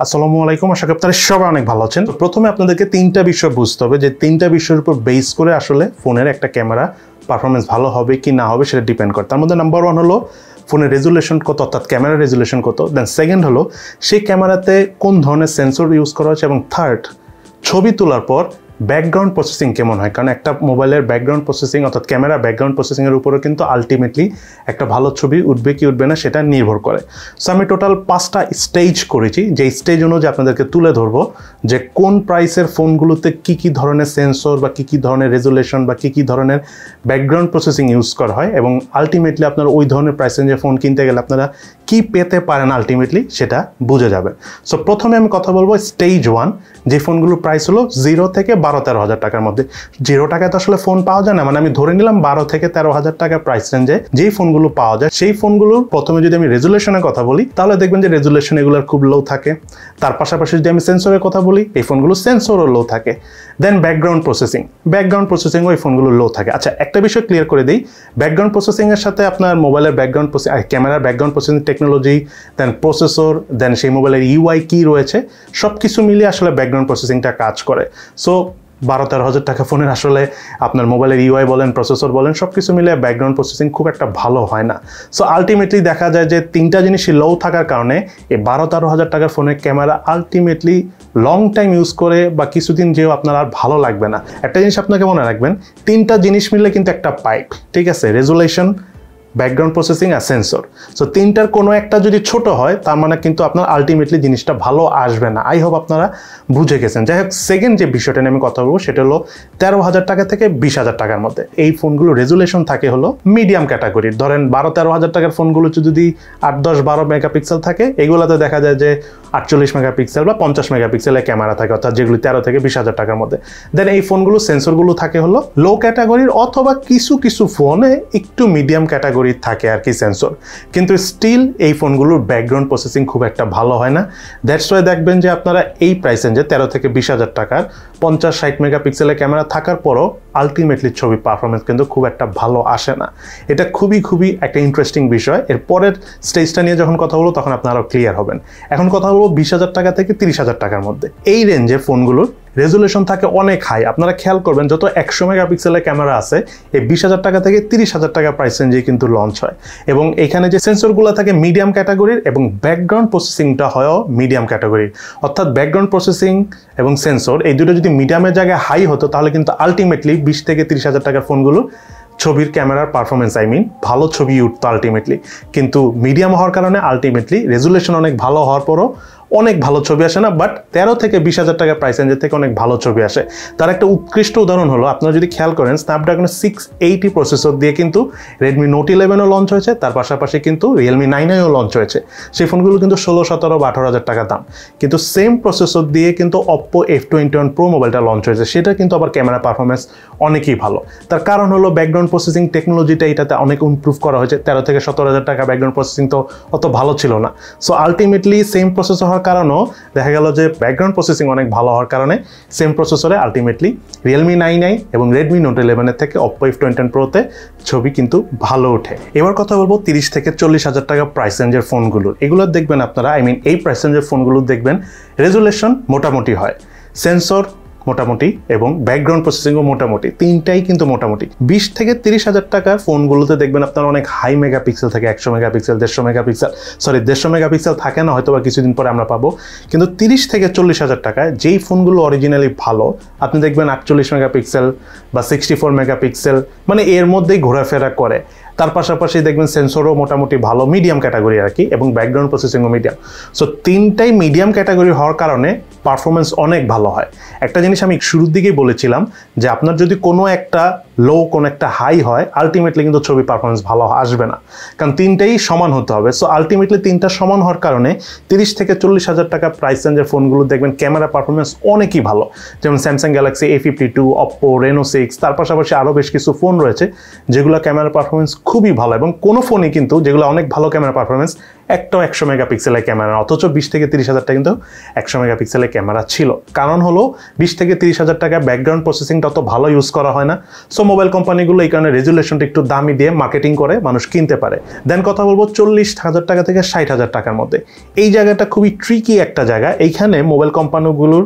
আসসালামু আলাইকুম, আশা করি আপনারা সবাই অনেক ভালো আছেন। প্রথমে আপনাদেরকে তিনটা বিষয় বুঝতে হবে যে তিনটা বিষয়ের উপর বেস করে আসলে ফোনের একটা ক্যামেরা পারফরমেন্স ভালো হবে কি না হবে সেটা ডিপেন্ড করে। তার মধ্যে নাম্বার 1 হলো ফোনের রেজুলেশন কত, অর্থাৎ ক্যামেরার রেজুলেশন কত। দেন সেকেন্ড হলো সেই ক্যামেরাতে কোন ধরনের সেন্সর ইউজ করা হচ্ছে, এবং থার্ড ছবি তোলার পর ব্যাকগ্রাউন্ড প্রসেসিং কেমন হয়। কারণ একটা মোবাইলের ব্যাকগ্রাউন্ড প্রসেসিং অর্থাৎ ক্যামেরা ব্যাকগ্রাউন্ড প্রসেসিংয়ের উপরে কিন্তু আলটিমেটলি একটা ভালো ছবি উঠবে কি উঠবে না সেটা নির্ভর করে। সো আমি টোটাল 5টা স্টেজ করেছি, যে স্টেজ অনুযায়ী আপনাদেরকে তুলে ধরবো যে কোন প্রাইসের ফোনগুলোতে কী ধরনের সেন্সর বা কী ধরনের রেজুলেশন বা কী ধরনের ব্যাকগ্রাউন্ড প্রসেসিং ইউজ করা হয়, এবং আলটিমেটলি আপনারা ওই ধরনের প্রাইস রেঞ্জের ফোন কিনতে গেলে আপনারা কী পেতে পারেন আলটিমেটলি সেটা বুঝে যাবে। সো প্রথমে আমি কথা বলবো স্টেজ 1, যে ফোনগুলোর প্রাইস হলো 0 থেকে 12-13 হাজার টাকার মধ্যে। 0 টাকায় তো আসলে ফোন পাওয়া যায় না, মানে আমি ধরে নিলাম 12 থেকে 13 হাজার টাকা প্রাইস রেঞ্জে যেই ফোনগুলো পাওয়া যায় সেই ফোনগুলোর প্রথমে যদি আমি রেজুলেশনের কথা বলি তাহলে দেখবেন যে রেজুলেশন এগুলোর খুব লো থাকে। তার পাশাপাশি যদি আমি সেন্সরের কথা বলি এই ফোনগুলো সেন্সরও লো থাকে। দেন ব্যাকগ্রাউন্ড প্রসেসিং ওই ফোনগুলো লো থাকে। আচ্ছা, একটা বিষয় ক্লিয়ার করে দিই, ব্যাকগ্রাউন্ড প্রসেসিংয়ের সাথে আপনার মোবাইলের ব্যাকগ্রাউন্ড ক্যামেরার ব্যাকগ্রাউন্ড প্রসেসিং টেকনোলজি, দেন প্রসেসর, দেন সেই মোবাইলের ইউআই কি রয়েছে সব কিছু মিলিয়ে আসলে ব্যাকগ্রাউন্ড প্রসেসিংটা কাজ করে। সো 12-13 হাজার টাকা ফোনের আসলে আপনার মোবাইলের ইউআই বলেন, প্রসেসর বলেন, সব কিছু মিলে ব্যাকগ্রাউন্ড প্রসেসিং খুব একটা ভালো হয় না। সো আলটিমেটলি দেখা যায় যে তিনটা জিনিসই লো থাকার কারণে এই 12-13 হাজার টাকার ফোনের camera ultimately long time use করে বা কিছুদিন যেও আপনার আর ভালো লাগবে না। একটা জিনিস আপনাকে মনে রাখবেন, তিনটা জিনিস মিলে কিন্তু একটা পাইপ, ঠিক আছে? রেজুলেশন, ব্যাকগ্রাউন্ড প্রসেসিং আর সেন্সর। সো তিনটার কোনো একটা যদি ছোট হয় তার মানে কিন্তু আপনার আলটিমেটলি জিনিসটা ভালো আসবে না। আই হোপ আপনারা বুঝে গেছেন। যাই হোক, সেকেন্ড যে বিষয়টা নিয়ে আমি কথা বলবো সেটা হলো 13 হাজার টাকা থেকে 20 হাজার টাকার মধ্যে। এই ফোনগুলো রেজুলেশন থাকে হলো মিডিয়াম ক্যাটাগরির। ধরেন 12-13 হাজার টাকার ফোনগুলো যদি 8-10-12 মেগাপিক্সেল থাকে, এগুলোতে দেখা যায় যে 48 মেগাপিক্সেল বা 50 মেগাপিক্সেলের ক্যামেরা থাকে, অর্থাৎ যেগুলি 13 থেকে 20 হাজার টাকার মধ্যে। দেন এই ফোনগুলো সেন্সরগুলো থাকে হলো লো ক্যাটাগরির, অথবা কিছু ফোনে একটু মিডিয়াম ক্যাটাগরি থাকে আর কি সেন্সর, কিন্তু স্টিল এই ফোনগুলোর ব্যাকগ্রাউন্ড প্রসেসিং খুব একটা ভালো হয় না। দ্যাটস ওয়াই দেখবেন যে আপনারা এই প্রাইস রেঞ্জে 13 থেকে 20 হাজার টাকার 50-60 মেগাপিক্সেলের ক্যামেরা থাকার পরও আলটিমেটলি ছবি পারফরমেন্স কিন্তু খুব একটা ভালো আসে না। এটা খুবই একটা ইন্টারেস্টিং বিষয়। এর পরের স্টেজটা নিয়ে যখন কথা বলবো তখন আপনারাও ক্লিয়ার হবেন। এখন কথা বলবো 20 হাজার টাকা থেকে 30 হাজার টাকার মধ্যে। এই রেঞ্জে ফোনগুলোর রেজুলেশন থাকে অনেক হাই। আপনারা খেয়াল করবেন যত 100 মেগাপিক্সেলের ক্যামেরা আছে এই 20 হাজার টাকা থেকে 30 হাজার টাকা প্রাইস রেঞ্জে কিন্তু লঞ্চ হয়, এবং এখানে যে সেন্সরগুলো থাকে মিডিয়াম ক্যাটাগরির এবং ব্যাকগ্রাউন্ড প্রসেসিংটা হয়ও মিডিয়াম ক্যাটাগরির। অর্থাৎ ব্যাকগ্রাউন্ড প্রসেসিং এবং সেন্সর এই দুটো যদি মিডিয়ামের জায়গায় হাই হতো তাহলে কিন্তু আলটিমেটলি 20 থেকে 30 হাজার টাকার ফোনগুলো ছবির ক্যামেরার পারফরমেন্স ভালো ছবি উঠতো আলটিমেটলি। কিন্তু মিডিয়াম হওয়ার কারণে আলটিমেটলি রেজুলেশন অনেক ভালো হওয়ার পরও অনেক ভালো ছবি আসে না, বাট 13 থেকে 20 হাজার টাকা প্রাইস রেঞ্জের থেকে অনেক ভালো ছবি আসে। তার একটা উৎকৃষ্ট উদাহরণ হলো, আপনারা যদি খেয়াল করেন স্ন্যাপড্রাগনের 680 প্রসেসর দিয়ে কিন্তু রেডমি নোট 11ও লঞ্চ হয়েছে, তার পাশাপাশি কিন্তু রিয়েলমি 9ও লঞ্চ হয়েছে। সেই ফোনগুলো কিন্তু 16, 17 বা 18 হাজার টাকা দাম। কিন্তু সেম প্রসেসর দিয়ে কিন্তু অপ্পো F21 Pro মোবাইলটা লঞ্চ হয়েছে, সেটা কিন্তু আবার ক্যামেরা পারফরমেন্স অনেকই ভালো। তার কারণ হলো ব্যাকগ্রাউন্ড প্রসেসিং টেকনোলজিটা এটাতে অনেক ইমপ্রুভ করা হয়েছে। 13 থেকে 17 হাজার টাকা ব্যাকগ্রাউন্ড প্রসেসিং তো অত ভালো ছিল না। সো আলটিমেটলি সেম প্রসেসর কারণও দেখা গেল যে ব্যাকগ্রাউন্ড প্রসেসিং অনেক ভালো হওয়ার কারণে সেম প্রসেসরে আলটিমেটলি রিয়েলমি 9i এবং রেডমি নোট 11 থেকে অপ্পো F21 Proতে ছবি কিন্তু ভালো ওঠে। এবার কথা বলবো 30 থেকে 40 হাজার টাকা প্রাইস রেঞ্জের ফোনগুলোর। এগুলো দেখবেন আপনারা, এই প্রাইস রেঞ্জের ফোনগুলো দেখবেন রেজুলেশন মোটামুটি হয়, সেন্সর মোটামুটি এবং ব্যাকগ্রাউন্ড প্রসেসিংও মোটামুটি, তিনটাই কিন্তু মোটামুটি। 20 থেকে 30 হাজার টাকার ফোনগুলোতে দেখবেন আপনার অনেক হাই মেগাপিক্সেল থাকে, 100 মেগাপিক্সেল, 150 মেগাপিক্সেল থাকে না, হয়তো বা কিছুদিন পরে আমরা পাবো। কিন্তু 30 থেকে 40 হাজার টাকায় যেই ফোনগুলো অরিজিনালি ভালো আপনি দেখবেন 48 মেগাপিক্সেল বা 64 মেগাপিক্সেল, মানে এর মধ্যেই ঘোরাফেরা করে। তার পাশাপাশি দেখবেন সেন্সরও মোটামুটি ভালো, মিডিয়াম ক্যাটাগরি আর কি, এবং ব্যাকগ্রাউন্ড প্রসেসিংও মিডিয়াম। সো তিনটাই মিডিয়াম ক্যাটাগরি হওয়ার কারণে পারফরমেন্স অনেক ভালো হয়। একটা জিনিস আমি শুরুর দিকেই বলেছিলাম যে আপনার যদি কোনো একটা লো কোনো একটা হাই হয় আলটিমেটলি কিন্তু ছবি পারফরমেন্স ভালো আসবে না, কারণ তিনটাই সমান হতে হবে। সো আলটিমেটলি তিনটা সমান হওয়ার কারণে 30 থেকে 40 হাজার টাকা প্রাইস রেঞ্জের ফোনগুলো দেখবেন ক্যামেরা পারফরমেন্স অনেকই ভালো, যেমন Samsung Galaxy A52, Oppo Reno 6, তার পাশাপাশি আরও বেশ কিছু ফোন রয়েছে যেগুলো ক্যামেরা পারফরমেন্স খুবই ভালো, এবং কোনো ফোনই কিন্তু যেগুলো অনেক ভালো ক্যামেরা পারফরমেন্স একটাও 100 মেগাপিক্সেলের ক্যামেরা, অথচ 20 থেকে 30 হাজার টাকা কিন্তু 100 মেগাপিক্সেলের ক্যামেরা ছিল। কারণ হলো 20 থেকে 30 হাজার টাকা ব্যাকগ্রাউন্ড প্রসেসিংটা অত ভালো ইউজ করা হয় না। সো মোবাইল কোম্পানিগুলো এই কারণে রেজুলেশনটা একটু দামি দিয়ে মার্কেটিং করে, মানুষ কিনতে পারে। দেন কথা বলবো 40 হাজার টাকা থেকে 60 হাজার টাকার মধ্যে। এই জায়গাটা খুবই ট্রিকি একটা জায়গা। এইখানে মোবাইল কোম্পানিগুলোর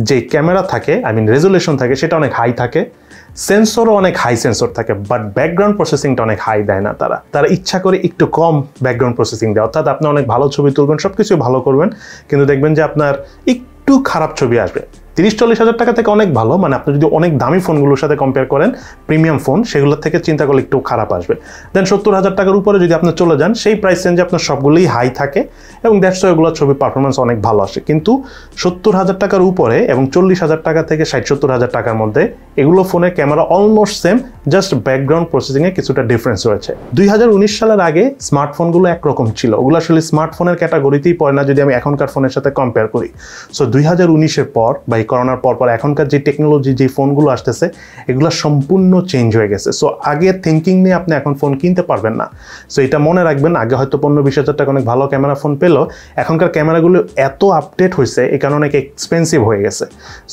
যে ক্যামেরা থাকে, রেজুলেশন থাকে, সেটা অনেক হাই থাকে, সেন্সরও অনেক হাই সেন্সর থাকে, বাট ব্যাকগ্রাউন্ড প্রসেসিংটা অনেক হাই দেয় না। তারা ইচ্ছা করে একটু কম ব্যাকগ্রাউন্ড প্রসেসিং দেয়, অর্থাৎ আপনি অনেক ভালো ছবি তুলবেন, সব কিছু ভালো করবেন, কিন্তু দেখবেন যে আপনার একটু খারাপ ছবি আসবে। 30-40 হাজার টাকা থেকে অনেক ভালো, মানে আপনি যদি অনেক দামি ফোনগুলোর সাথে কম্পেয়ার করেন, প্রিমিয়াম ফোন, সেগুলোর থেকে চিন্তা করলে একটু খারাপ আসবে। দেন 70 হাজার টাকার উপরে যদি আপনি চলে যান, সেই প্রাইস রেঞ্জে আপনার সবগুলোই হাই থাকে এবং দ্যাটস ওয়াই এগুলোর ছবির পারফরমেন্স অনেক ভালো আসে। কিন্তু 70 হাজার টাকার উপরে এবং 40 হাজার টাকা থেকে 60-70 হাজার টাকার মধ্যে এগুলো ফোনের camera almost same, just background প্রসেসিংয়ে কিছুটা ডিফারেন্স রয়েছে। 2019 সালের আগে স্মার্টফোনগুলো একরকম ছিল, ওগুলো আসলে স্মার্টফোনের ক্যাটাগরিতেই পড়ে না যদি আমি এখনকার ফোনের সাথে কম্পেয়ার করি। সো 2019-এর পর বা করোনার পর এখনকার যে টেকনোলজি, যে ফোনগুলো আসতেছে, এগুলো সম্পূর্ণ চেঞ্জ হয়ে গেছে। সো আগে থিঙ্কিং নিয়ে আপনি এখন ফোন কিনতে পারবেন না। সো এটা মনে রাখবেন, আগে হয়তো 15-20 হাজার টাকা অনেক ভালো ক্যামেরা ফোন পেলো, এখনকার ক্যামেরাগুলো এত আপডেট হয়েছে, এই কারণে অনেক এক্সপেন্সিভ হয়ে গেছে।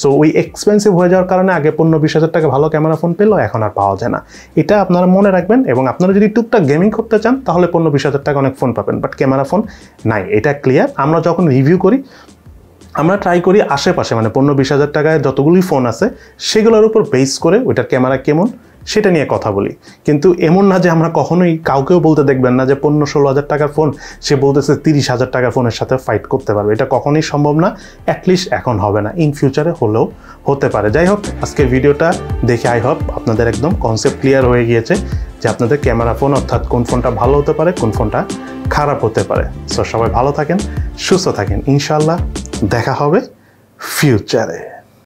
সো ওই এক্সপেন্সিভ হয়ে যাওয়ার কারণে আগে 15-20 হাজার টাকা ভালো ক্যামেরা ফোন পেলো, এখন আর পাওয়া যায় না। এটা আপনারা মনে রাখবেন। এবং আপনারা যদি টুকটাক গেমিং করতে চান, তাহলে 15-20 হাজার টাকা অনেক ফোন পাবেন, বাট ক্যামেরা ফোন নাই, এটা ক্লিয়ার। আমরা যখন রিভিউ করি, আমরা ট্রাই করি আশেপাশে, মানে 15-20 হাজার টাকায় যতগুলি ফোন আছে সেগুলোর উপর বেস করে ওইটার ক্যামেরা কেমন সেটা নিয়ে কথা বলি। কিন্তু এমন না যে আমরা কখনোই কাউকেও বলতে দেখবেন না যে 15-16 হাজার টাকার ফোন সে বলতেছে 30 হাজার টাকার ফোনের সাথে ফাইট করতে পারবে। এটা কখনোই সম্ভব না, অ্যাটলিস্ট এখন হবে না, ইন ফিউচারে হলেও হতে পারে। যাই হোক, আজকের ভিডিওটা দেখে আই হোপ আপনাদের একদম কনসেপ্ট ক্লিয়ার হয়ে গিয়েছে যে আপনাদের ক্যামেরা ফোন, অর্থাৎ কোন ফোনটা ভালো হতে পারে, কোন ফোনটা খারাপ হতে পারে। সো সবাই ভালো থাকেন, সুস্থ থাকেন, ইনশাআল্লাহ দেখা হবে ফিউচারে।